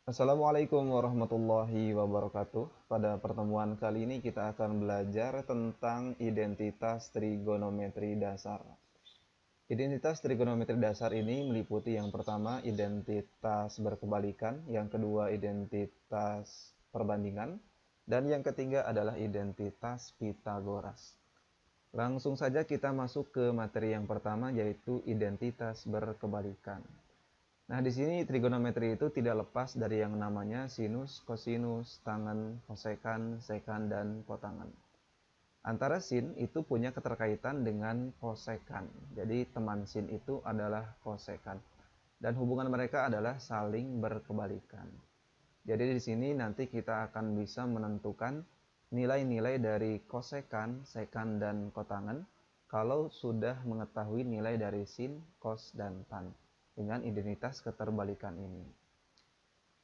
Assalamualaikum warahmatullahi wabarakatuh. Pada pertemuan kali ini kita akan belajar tentang identitas trigonometri dasar. Identitas trigonometri dasar ini meliputi yang pertama identitas berkebalikan, yang kedua identitas perbandingan, dan yang ketiga adalah identitas Pitagoras. Langsung saja kita masuk ke materi yang pertama, yaitu identitas berkebalikan. Nah, di sini trigonometri itu tidak lepas dari yang namanya sinus, kosinus, tangen, kosekan, sekan, dan kotangen. Antara sin itu punya keterkaitan dengan kosekan. Jadi teman sin itu adalah kosekan. Dan hubungan mereka adalah saling berkebalikan. Jadi di sini nanti kita akan bisa menentukan nilai-nilai dari kosekan, sekan, dan kotangen kalau sudah mengetahui nilai dari sin, kos, dan tan dengan identitas keterbalikan ini.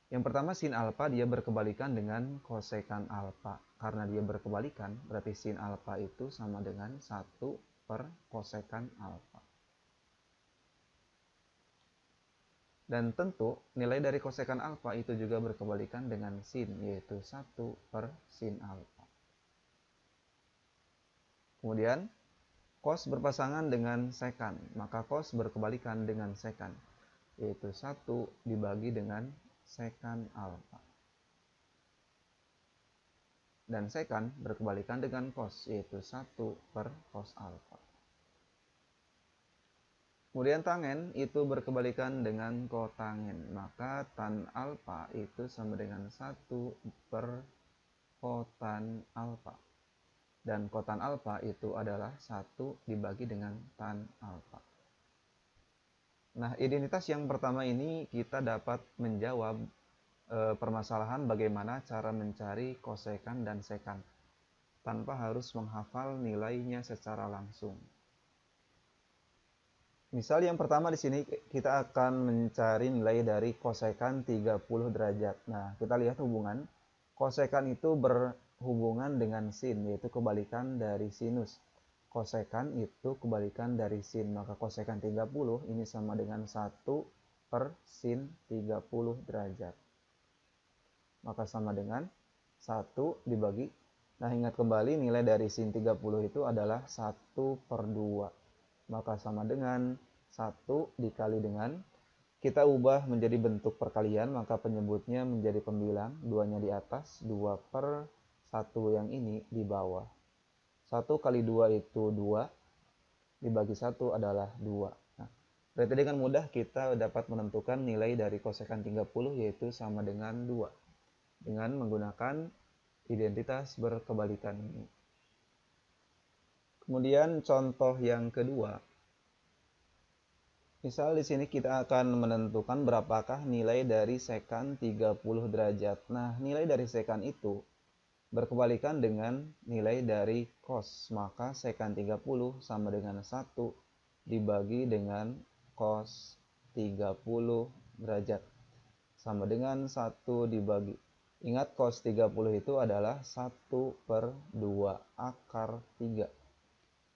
Yang pertama sin alfa dia berkebalikan dengan kosekan alfa. Karena dia berkebalikan berarti sin alfa itu sama dengan 1 per kosekan alfa. Dan tentu nilai dari kosekan alfa itu juga berkebalikan dengan sin, yaitu 1 per sin alfa. Kemudian cos berpasangan dengan sekan, maka cos berkebalikan dengan sekan, yaitu 1 dibagi dengan sekan alfa. Dan sekan berkebalikan dengan cos, yaitu 1 per cos alfa. Kemudian tangen itu berkebalikan dengan kotangen, maka tan alfa itu sama dengan 1 per kotan alfa. Dan kotan alfa itu adalah 1 dibagi dengan tan alfa. Nah, identitas yang pertama ini kita dapat menjawab permasalahan bagaimana cara mencari kosekan dan sekan tanpa harus menghafal nilainya secara langsung. Misal yang pertama di sini kita akan mencari nilai dari kosekan 30 derajat. Nah, kita lihat hubungan. Kosekan itu berhubungan dengan sin, yaitu kebalikan dari sinus. Kosekan itu kebalikan dari sin, maka kosekan 30 ini sama dengan 1 per sin 30 derajat. Maka sama dengan 1 dibagi. Nah, ingat kembali nilai dari sin 30 itu adalah 1 per 2. Maka sama dengan 1 dikali dengan, kita ubah menjadi bentuk perkalian, maka penyebutnya menjadi pembilang, 2-nya di atas, 2 per 1 yang ini di bawah. 1 kali 2 itu 2, dibagi 1 adalah 2. Nah, berarti dengan mudah kita dapat menentukan nilai dari kosekan 30, yaitu sama dengan 2, dengan menggunakan identitas berkebalikan ini. Kemudian contoh yang kedua. Misal di sini kita akan menentukan berapakah nilai dari sekan 30 derajat. Nah, nilai dari sekan itu berkebalikan dengan nilai dari cos. Maka sekan 30 sama dengan 1 dibagi dengan cos 30 derajat. Sama dengan 1 dibagi. Ingat cos 30 itu adalah 1 per 2 akar 3.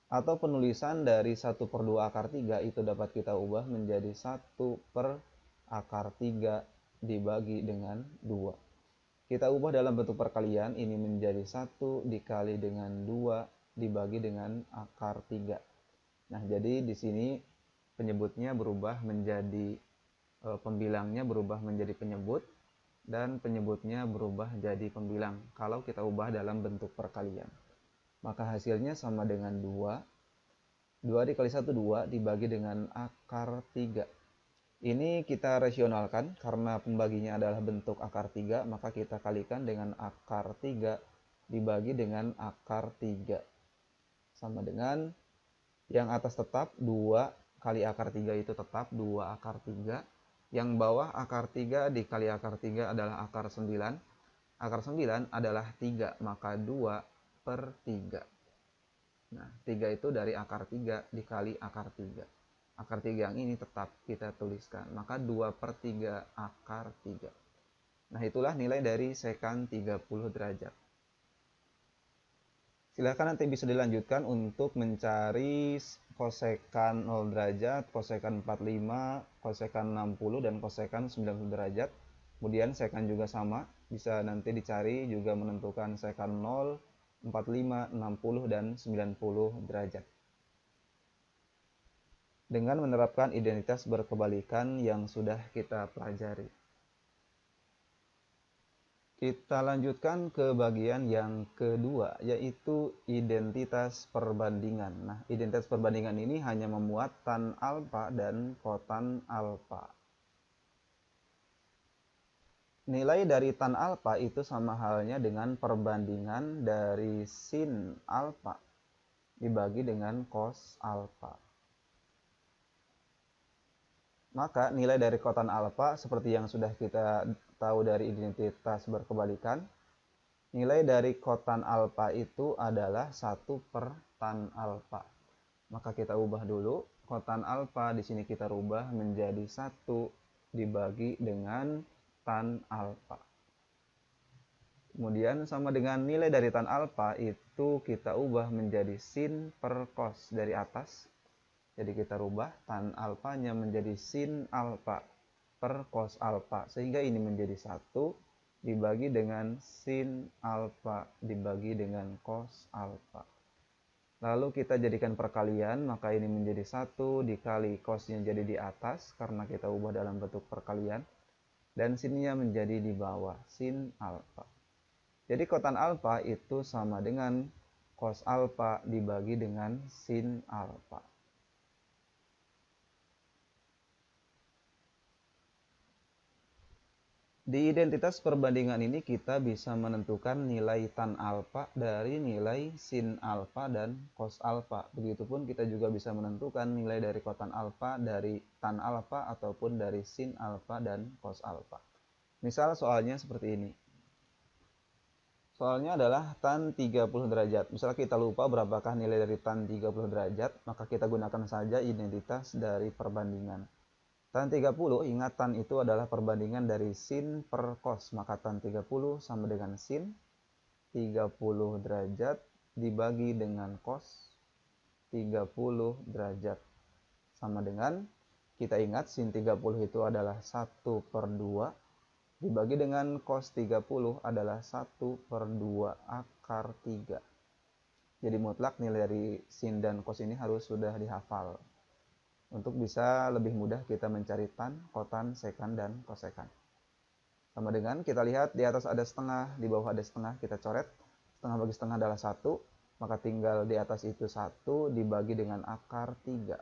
Atau penulisan dari 1 per 2 akar 3 itu dapat kita ubah menjadi 1 per akar 3 dibagi dengan 2. Kita ubah dalam bentuk perkalian, ini menjadi 1 dikali dengan 2 dibagi dengan akar 3. Nah, jadi di sini penyebutnya berubah menjadi, pembilangnya berubah menjadi penyebut, dan penyebutnya berubah jadi pembilang kalau kita ubah dalam bentuk perkalian. Maka hasilnya sama dengan 2. 2 dikali 1, 2 dibagi dengan akar 3. Ini kita rasionalkan karena pembaginya adalah bentuk akar 3, maka kita kalikan dengan akar 3 dibagi dengan akar 3. Sama dengan yang atas tetap 2 kali akar 3 itu tetap 2 akar 3. Yang bawah akar 3 dikali akar 3 adalah akar 9. Akar 9 adalah 3, maka 2 per 3. Nah, 3 itu dari akar 3 dikali akar 3. Akar 3 yang ini tetap kita tuliskan. Maka 2 per 3 akar 3. Nah, itulah nilai dari sekan 30 derajat. Silahkan nanti bisa dilanjutkan untuk mencari kosekan 0 derajat, kosekan 45, kosekan 60, dan kosekan 90 derajat. Kemudian sekan juga sama, bisa nanti dicari juga menentukan sekan 0, 45, 60, dan 90 derajat. Dengan menerapkan identitas berkebalikan yang sudah kita pelajari. Kita lanjutkan ke bagian yang kedua, yaitu identitas perbandingan. Nah, identitas perbandingan ini hanya memuat tan alfa dan kotan alfa. Nilai dari tan alfa itu sama halnya dengan perbandingan dari sin alfa dibagi dengan cos alfa. Maka nilai dari kotan alfa seperti yang sudah kita tahu dari identitas berkebalikan, nilai dari kotan alfa itu adalah 1 per tan alfa. Maka kita ubah dulu, kotan alfa di sini kita rubah menjadi 1 dibagi dengan tan alfa. Kemudian sama dengan nilai dari tan alfa itu kita ubah menjadi sin per cos dari atas. Jadi kita rubah tan alfanya menjadi sin alfa per cos alfa. Sehingga ini menjadi 1 dibagi dengan sin alfa dibagi dengan cos alfa. Lalu kita jadikan perkalian, maka ini menjadi 1 dikali cosnya jadi di atas karena kita ubah dalam bentuk perkalian. Dan sinnya menjadi di bawah, sin alfa. Jadi kotan alfa itu sama dengan cos alfa dibagi dengan sin alfa. Di identitas perbandingan ini kita bisa menentukan nilai tan alfa dari nilai sin alfa dan cos alfa. Begitupun kita juga bisa menentukan nilai dari kotan alfa dari tan alfa ataupun dari sin alfa dan cos alfa. Misal soalnya seperti ini. Soalnya adalah tan 30 derajat. Misalnya kita lupa berapakah nilai dari tan 30 derajat, maka kita gunakan saja identitas dari perbandingan. Tan 30, ingat tan itu adalah perbandingan dari sin per cos. Maka tan 30 sama dengan sin 30 derajat dibagi dengan cos 30 derajat. Sama dengan, kita ingat sin 30 itu adalah 1 per 2 dibagi dengan cos 30 adalah 1 per 2 akar 3. Jadi mutlak nilai dari sin dan cos ini harus sudah dihafal. Untuk bisa lebih mudah kita mencari tan, kotan, sekan, dan kosekan. Sama dengan kita lihat di atas ada setengah, di bawah ada setengah, kita coret. Setengah bagi setengah adalah 1, maka tinggal di atas itu 1 dibagi dengan akar 3.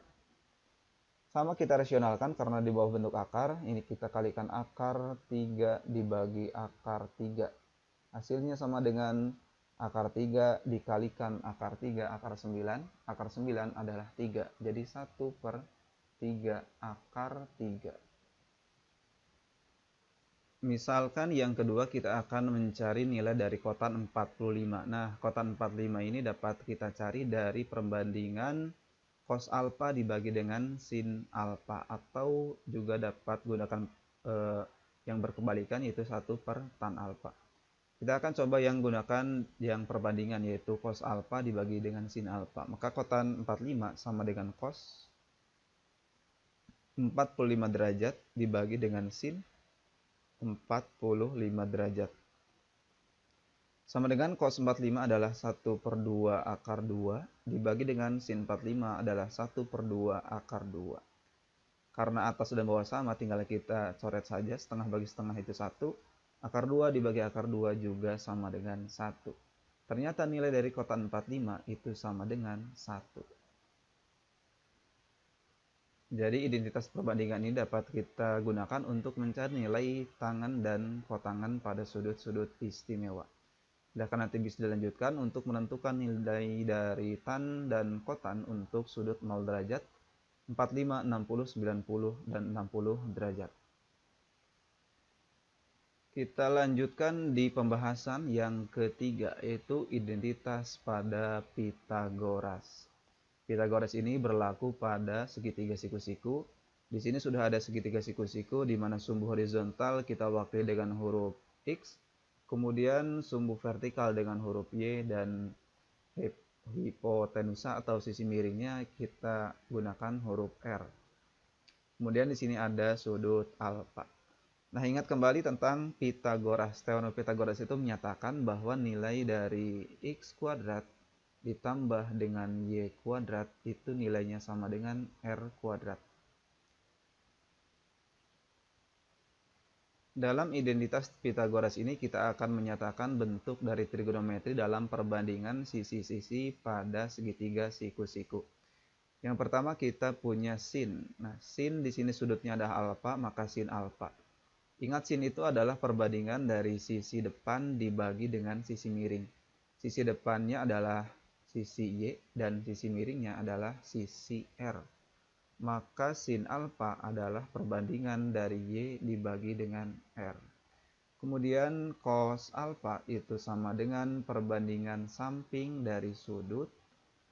Sama kita rasionalkan karena di bawah bentuk akar, ini kita kalikan akar 3 dibagi akar 3. Hasilnya sama dengan akar 3 dikalikan akar 3, akar 9. Akar 9 adalah 3, jadi 1 per 3 akar 3. Misalkan yang kedua kita akan mencari nilai dari kotan 45. Nah, kotan 45 ini dapat kita cari dari perbandingan cos alfa dibagi dengan sin alfa, atau juga dapat gunakan yang berkebalikan yaitu 1 per tan alfa. Kita akan coba yang gunakan yang perbandingan yaitu cos alfa dibagi dengan sin alfa. Maka kotan 45 sama dengan cos 45 derajat dibagi dengan sin 45 derajat. Sama dengan cos 45 adalah 1 per 2 akar 2 dibagi dengan sin 45 adalah 1 per 2 akar 2. Karena atas dan bawah sama, tinggal kita coret saja, setengah bagi setengah itu 1. Akar 2 dibagi akar 2 juga sama dengan 1. Ternyata nilai dari kotan 45 itu sama dengan 1. Jadi identitas perbandingan ini dapat kita gunakan untuk mencari nilai tangan dan kotangan pada sudut-sudut istimewa. Silahkan nanti bisa dilanjutkan untuk menentukan nilai dari tan dan kotan untuk sudut 0 derajat, 45, 60, 90, dan 60 derajat. Kita lanjutkan di pembahasan yang ketiga, yaitu identitas pada Pythagoras. Pythagoras ini berlaku pada segitiga siku-siku. Di sini sudah ada segitiga siku-siku di mana sumbu horizontal kita wakili dengan huruf X, kemudian sumbu vertikal dengan huruf Y, dan hipotenusa atau sisi miringnya kita gunakan huruf R. Kemudian di sini ada sudut alfa. Nah, ingat kembali tentang Pitagoras. Teorem Pitagoras itu menyatakan bahwa nilai dari x kuadrat ditambah dengan y kuadrat itu nilainya sama dengan r kuadrat. Dalam identitas Pitagoras ini kita akan menyatakan bentuk dari trigonometri dalam perbandingan sisi-sisi pada segitiga siku-siku. Yang pertama kita punya sin. Nah, sin di sini sudutnya ada alfa, maka sin alfa. Ingat sin itu adalah perbandingan dari sisi depan dibagi dengan sisi miring. Sisi depannya adalah sisi y dan sisi miringnya adalah sisi r. Maka sin alfa adalah perbandingan dari y dibagi dengan r. Kemudian cos alfa itu sama dengan perbandingan samping dari sudut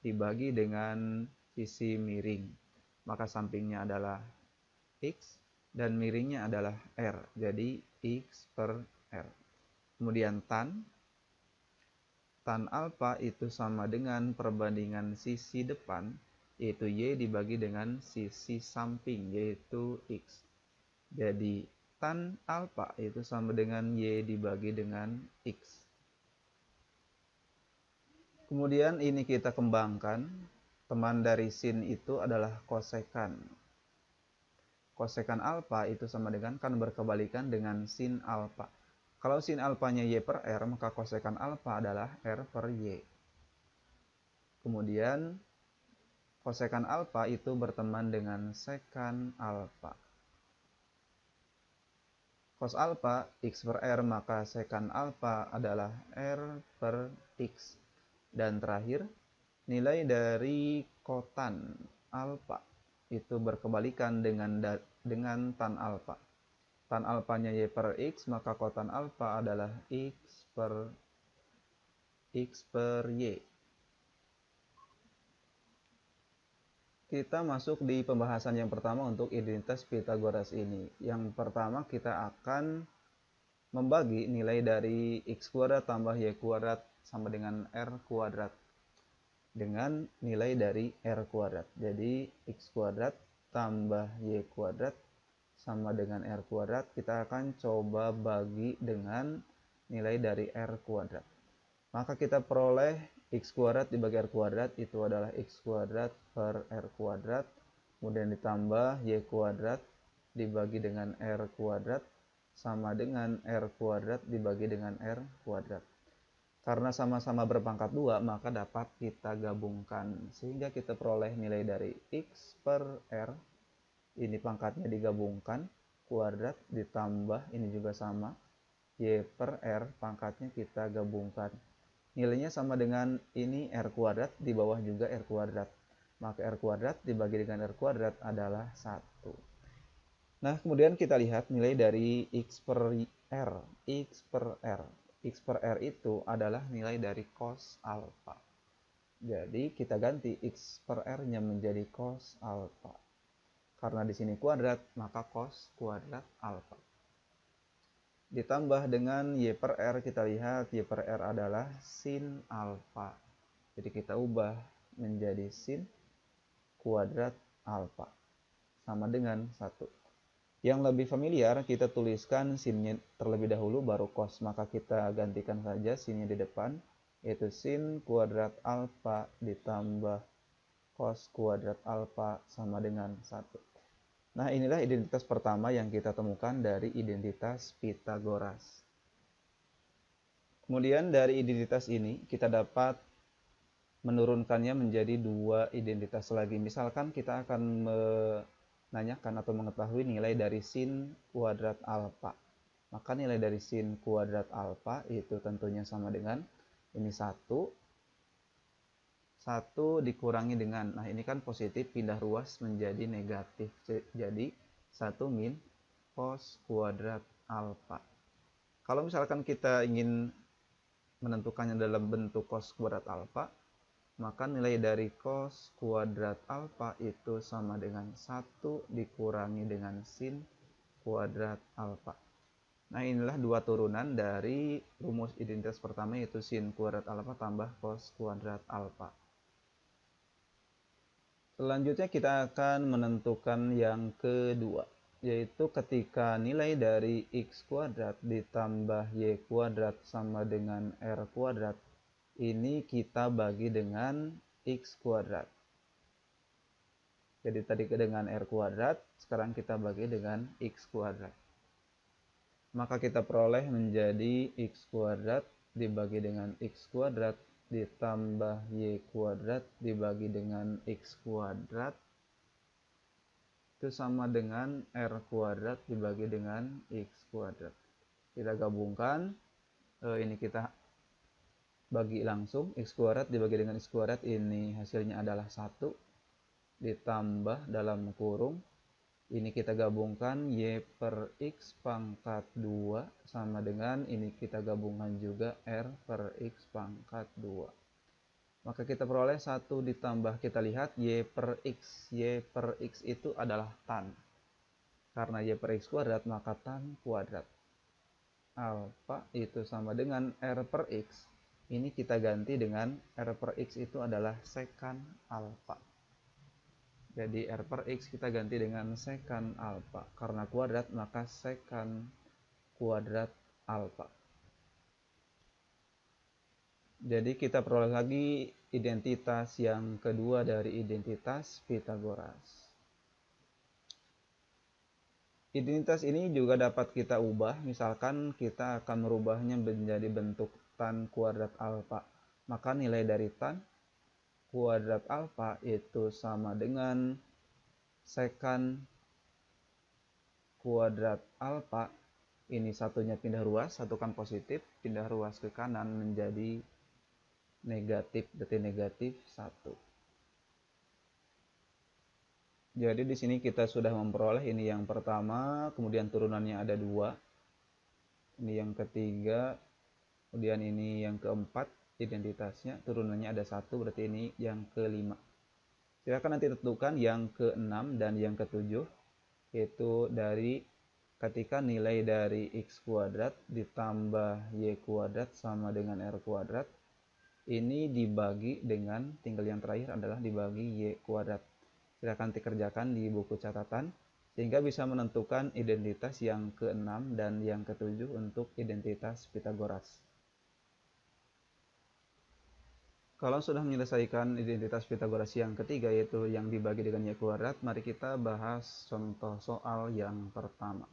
dibagi dengan sisi miring. Maka sampingnya adalah x dan miringnya adalah r. Jadi x per r. Kemudian tan alfa itu sama dengan perbandingan sisi depan, yaitu y dibagi dengan sisi samping, yaitu x. Jadi tan alfa itu sama dengan y dibagi dengan x. Kemudian ini kita kembangkan. Teman dari sin itu adalah kosekan. Kosekan alfa itu sama dengan kan berkebalikan dengan sin alfa. Kalau sin alfanya y per r, maka kosekan alfa adalah r per y. Kemudian kosekan alfa itu berteman dengan sekan alfa. Cos alfa x per r, maka sekan alfa adalah r per x. Dan terakhir, nilai dari kotan alfa itu berkebalikan dengan tan alfa. Tan alfanya y per x, maka kotan alfa adalah x per y. Kita masuk di pembahasan yang pertama untuk identitas Pitagoras ini. Yang pertama kita akan membagi nilai dari x kuadrat tambah y kuadrat sama dengan r kuadrat dengan nilai dari r kuadrat. Jadi x kuadrat tambah y kuadrat sama dengan r kuadrat, kita akan coba bagi dengan nilai dari r kuadrat. Maka kita peroleh x kuadrat dibagi r kuadrat itu adalah x kuadrat per r kuadrat, kemudian ditambah y kuadrat dibagi dengan r kuadrat sama dengan r kuadrat dibagi dengan r kuadrat. Karena sama-sama berpangkat 2, maka dapat kita gabungkan. Sehingga kita peroleh nilai dari x per r. Ini pangkatnya digabungkan. Kuadrat ditambah, ini juga sama. Y per r, pangkatnya kita gabungkan. Nilainya sama dengan ini r kuadrat, di bawah juga r kuadrat. Maka r kuadrat dibagi dengan r kuadrat adalah 1. Nah, kemudian kita lihat nilai dari x per r. X per r. X per r itu adalah nilai dari cos alfa. Jadi kita ganti x per r-nya menjadi cos alfa. Karena di sini kuadrat, maka cos kuadrat alfa. Ditambah dengan y per r, kita lihat y per r adalah sin alfa. Jadi kita ubah menjadi sin kuadrat alfa. Sama dengan 1. Yang lebih familiar, kita tuliskan sinnya terlebih dahulu baru cos. Maka kita gantikan saja sinnya di depan, yaitu sin kuadrat alfa ditambah cos kuadrat alfa sama dengan 1. Nah, inilah identitas pertama yang kita temukan dari identitas Pitagoras. Kemudian dari identitas ini kita dapat menurunkannya menjadi 2 identitas lagi. Misalkan kita akan menanyakan atau mengetahui nilai dari sin kuadrat alfa. Maka nilai dari sin kuadrat alfa itu tentunya sama dengan ini 1 dikurangi dengan, nah ini kan positif, pindah ruas menjadi negatif. Jadi 1 min cos kuadrat alfa. Kalau misalkan kita ingin menentukannya dalam bentuk cos kuadrat alfa, maka nilai dari cos kuadrat alfa itu sama dengan 1 dikurangi dengan sin kuadrat alfa. Nah, inilah 2 turunan dari rumus identitas pertama, yaitu sin kuadrat alfa tambah cos kuadrat alfa. Selanjutnya kita akan menentukan yang kedua. yaitu ketika nilai dari x kuadrat ditambah y kuadrat sama dengan r kuadrat, ini kita bagi dengan x kuadrat. Jadi tadi dengan r kuadrat, sekarang kita bagi dengan x kuadrat. Maka kita peroleh menjadi x kuadrat dibagi dengan x kuadrat ditambah y kuadrat dibagi dengan x kuadrat itu sama dengan r kuadrat dibagi dengan x kuadrat. Kita gabungkan, ini kita bagi langsung, x kuadrat dibagi dengan x kuadrat, ini hasilnya adalah 1 ditambah dalam kurung, ini kita gabungkan y per x pangkat 2 sama dengan ini kita gabungkan juga r per x pangkat 2. Maka kita peroleh 1 ditambah, kita lihat y per x. Y per x itu adalah tan. Karena y per x kuadrat maka tan kuadrat. Alfa itu sama dengan r per x. Ini kita ganti dengan r per x itu adalah sekan alfa. Jadi r per x kita ganti dengan sekan alfa. Karena kuadrat maka sekan kuadrat alfa. Jadi kita peroleh lagi identitas yang kedua dari identitas Pythagoras. Identitas ini juga dapat kita ubah, misalkan kita akan merubahnya menjadi bentuk tan kuadrat alfa. Maka nilai dari tan kuadrat alfa itu sama dengan sekan kuadrat alfa. Ini satunya pindah ruas, satu kan positif, pindah ruas ke kanan menjadi negatif, berarti negatif 1. Jadi di sini kita sudah memperoleh ini yang pertama, kemudian turunannya ada 2. Ini yang ketiga, kemudian ini yang keempat, identitasnya turunannya ada 1, berarti ini yang kelima. Silakan nanti tentukan yang ke-6 dan yang ke-7, yaitu dari ketika nilai dari x kuadrat ditambah y kuadrat sama dengan r kuadrat, ini dibagi dengan, tinggal yang terakhir adalah dibagi y kuadrat. Silakan dikerjakan di buku catatan, sehingga bisa menentukan identitas yang ke-6 dan yang ke-7 untuk identitas Pythagoras. Kalau sudah menyelesaikan identitas Pythagoras yang ketiga, yaitu yang dibagi dengan y kuadrat, mari kita bahas contoh soal yang pertama.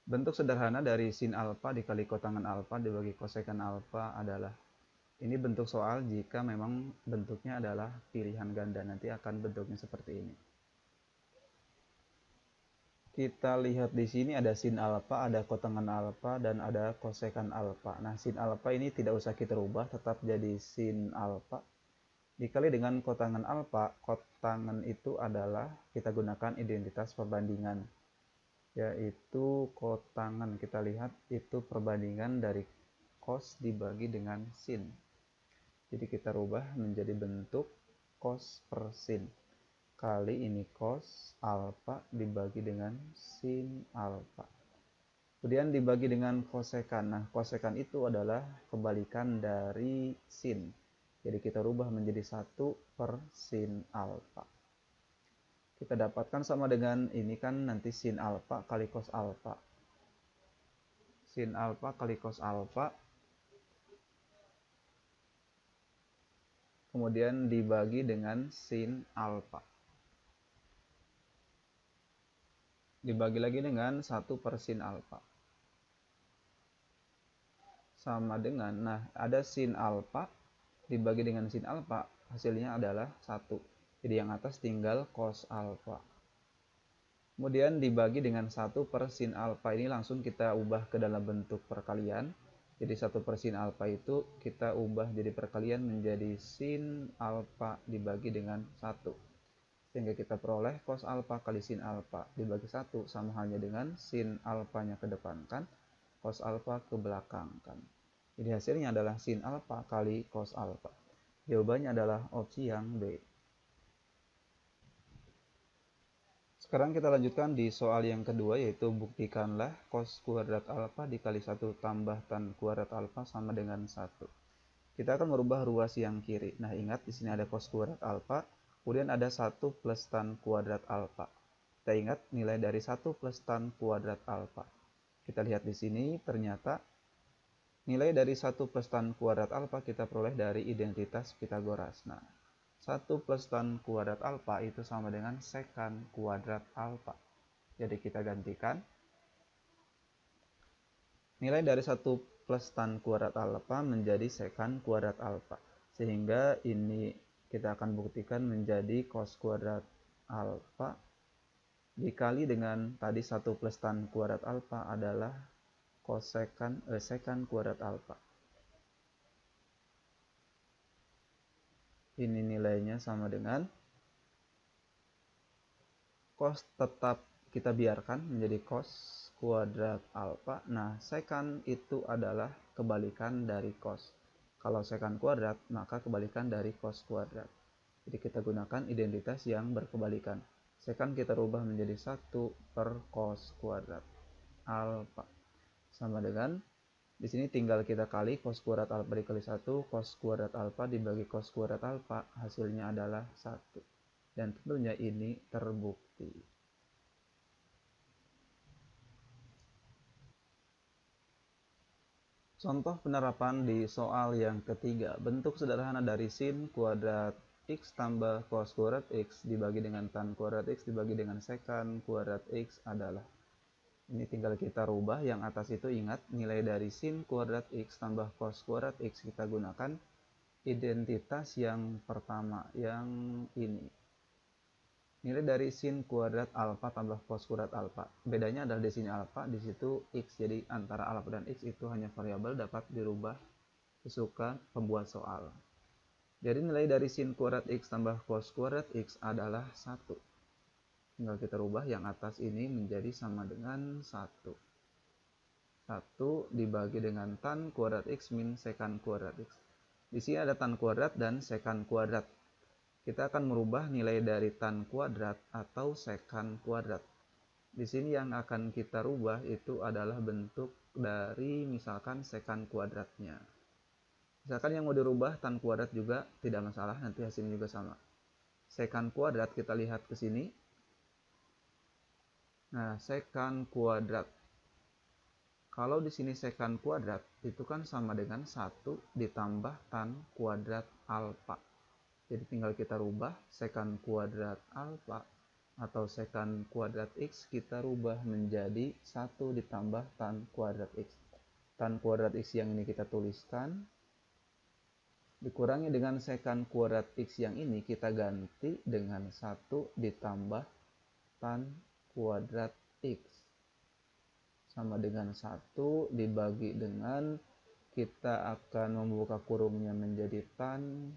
Bentuk sederhana dari sin alfa dikali kotangan alfa dibagi kosekan alfa adalah, ini bentuk soal jika memang bentuknya adalah pilihan ganda, nanti akan bentuknya seperti ini. Kita lihat di sini ada sin alfa, ada kotangan alfa, dan ada kosekan alfa. Nah, sin alfa ini tidak usah kita rubah, tetap jadi sin alfa. Dikali dengan kotangan alfa, kotangan itu adalah kita gunakan identitas perbandingan, yaitu kotangan. Kita lihat itu perbandingan dari cos dibagi dengan sin. Jadi kita rubah menjadi bentuk cos per sin. Kali ini cos alfa dibagi dengan sin alfa. Kemudian dibagi dengan kosekan. Nah, kosekan itu adalah kebalikan dari sin. Jadi kita rubah menjadi 1 per sin alfa. Kita dapatkan sama dengan ini kan nanti sin alfa kali cos alfa. Sin alfa kali cos alfa. Kemudian dibagi dengan sin alfa. Dibagi lagi dengan 1 per sin alfa. Sama dengan, nah ada sin alfa dibagi dengan sin alfa, hasilnya adalah 1. Jadi yang atas tinggal cos alfa. Kemudian dibagi dengan 1 per sin alfa, ini langsung kita ubah ke dalam bentuk perkalian. Jadi 1 per sin alfa itu kita ubah jadi perkalian menjadi sin alfa dibagi dengan 1. Sehingga kita peroleh cos alfa kali sin alfa dibagi 1 sama halnya dengan sin alfanya kedepankan, cos alfa ke belakangkan. Jadi hasilnya adalah sin alfa kali cos alfa. Jawabannya adalah opsi yang B. Sekarang kita lanjutkan di soal yang kedua, yaitu buktikanlah cos kuadrat alfa dikali 1 tambah tan kuadrat alfa sama dengan 1. Kita akan merubah ruas yang kiri. Nah, ingat di sini ada cos kuadrat alfa, kemudian ada 1 plus tan kuadrat alfa. kita ingat nilai dari 1 plus tan kuadrat alfa. Kita lihat di sini ternyata nilai dari 1 plus tan kuadrat alfa kita peroleh dari identitas Pitagoras. Nah, 1 plus tan kuadrat alfa itu sama dengan sekan kuadrat alfa. Jadi kita gantikan nilai dari 1 plus tan kuadrat alfa menjadi sekan kuadrat alfa. Sehingga ini kita akan buktikan menjadi cos kuadrat alfa dikali dengan tadi 1 plus tan kuadrat alfa adalah sekan kuadrat alfa. Ini nilainya sama dengan cos, tetap kita biarkan menjadi cos kuadrat alfa. Nah, sekan itu adalah kebalikan dari cos. Kalau sekan kuadrat, maka kebalikan dari cos kuadrat. Jadi kita gunakan identitas yang berkebalikan. Sekan kita rubah menjadi 1 per cos kuadrat alfa. Sama dengan, di sini tinggal kita kali cos kuadrat alfa dikali 1, cos kuadrat alfa dibagi cos kuadrat alfa, hasilnya adalah 1. Dan tentunya ini terbukti. Contoh penerapan di soal yang ketiga. Bentuk sederhana dari sin kuadrat x tambah cos kuadrat x dibagi dengan tan kuadrat x dibagi dengan sekan kuadrat x adalah. Ini tinggal kita rubah, yang atas itu ingat nilai dari sin kuadrat x tambah cos kuadrat x, kita gunakan identitas yang pertama, yang ini. Nilai dari sin kuadrat alfa tambah cos kuadrat alfa. Bedanya adalah di sini alfa, di situ x. Jadi antara alfa dan x itu hanya variabel, dapat dirubah sesuka pembuat soal. Jadi nilai dari sin kuadrat x tambah cos kuadrat x adalah 1. Tinggal kita rubah yang atas ini menjadi sama dengan 1. 1 dibagi dengan tan kuadrat x min sekan kuadrat x. Di sini ada tan kuadrat dan sekan kuadrat. Kita akan merubah nilai dari tan kuadrat atau sekan kuadrat. Di sini yang akan kita rubah itu adalah bentuk dari misalkan sekan kuadratnya. Misalkan yang mau dirubah tan kuadrat juga tidak masalah, nanti hasilnya juga sama. Sekan kuadrat kita lihat ke sini. Nah, sekan kuadrat. Kalau di sini sekan kuadrat itu kan sama dengan 1 ditambah tan kuadrat alfa. Jadi tinggal kita rubah sekan kuadrat alfa atau sekan kuadrat x, kita rubah menjadi 1 ditambah tan kuadrat x. Tan kuadrat x yang ini kita tuliskan, dikurangi dengan sekan kuadrat x yang ini kita ganti dengan 1 ditambah tan kuadrat x sama dengan 1 dibagi dengan, kita akan membuka kurungnya menjadi tan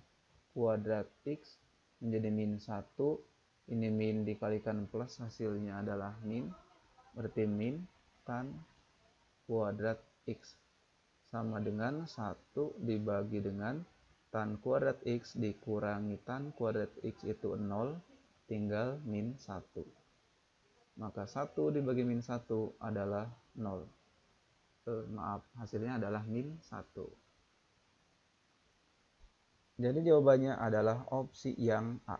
kuadrat x menjadi min 1. Ini min dikalikan plus, hasilnya adalah min, berarti min tan kuadrat x sama dengan 1 dibagi dengan tan kuadrat x dikurangi tan kuadrat x itu 0, tinggal min 1. Maka 1 dibagi min 1 adalah 0. Hasilnya adalah min 1. Jadi jawabannya adalah opsi yang A.